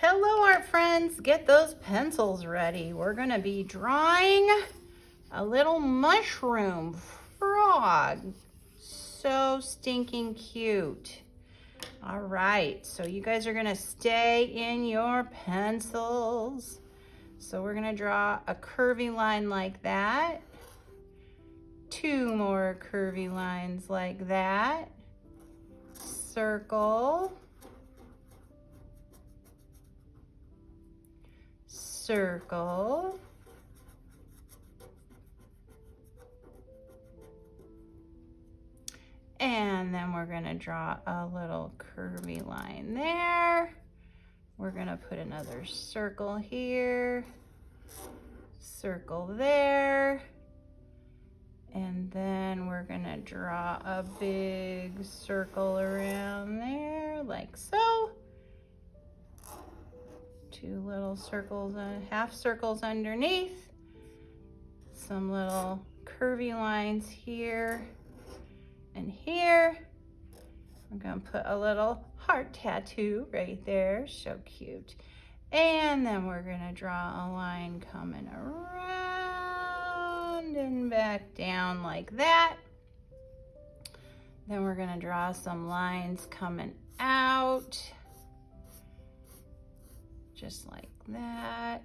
Hello, art friends. Get those pencils ready. We're going to be drawing a little mushroom frog. So stinking cute. All right, so you guys are going to stay in your pencils. So we're going to draw a curvy line like that. Two more curvy lines like that. Circle. Circle. And then we're going to draw a little curvy line there. We're going to put another circle here, circle there, and then we're going to draw a big circle around there like so. Two little circles and half circles underneath. Some little curvy lines here and here. I'm gonna put a little heart tattoo right there, so cute. And then we're gonna draw a line coming around and back down like that. Then we're gonna draw some lines coming out, just like that.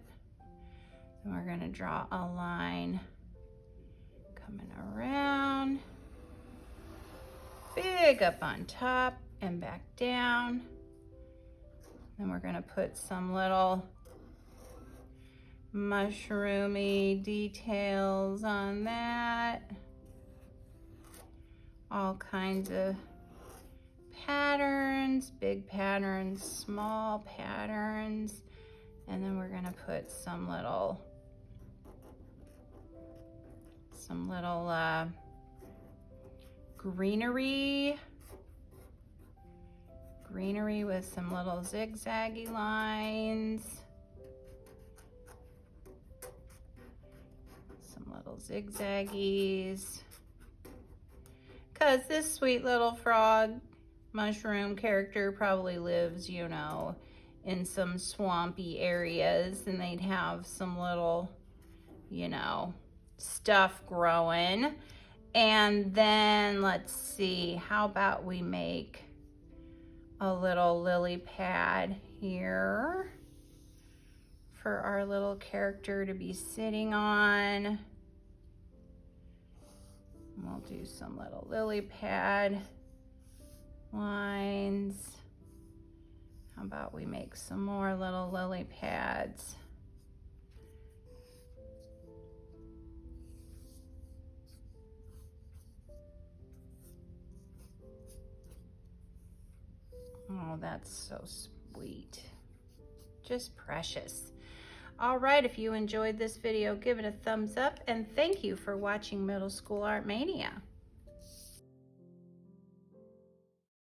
And we're gonna draw a line coming around, big up on top and back down. Then we're gonna put some little mushroomy details on that. All kinds of patterns, big patterns, small patterns. And then we're gonna put some little greenery with some little zigzaggy lines. Some little zigzaggies. Because this sweet little frog mushroom character probably lives, you know, in some swampy areas, and they'd have some little, you know, stuff growing. And then let's see, how about we make a little lily pad here for our little character to be sitting on. We'll do some little lily pad lines. How about we make some more little lily pads? Oh, that's so sweet. Just precious. All right, if you enjoyed this video, give it a thumbs up, and thank you for watching Middle School Art Mania.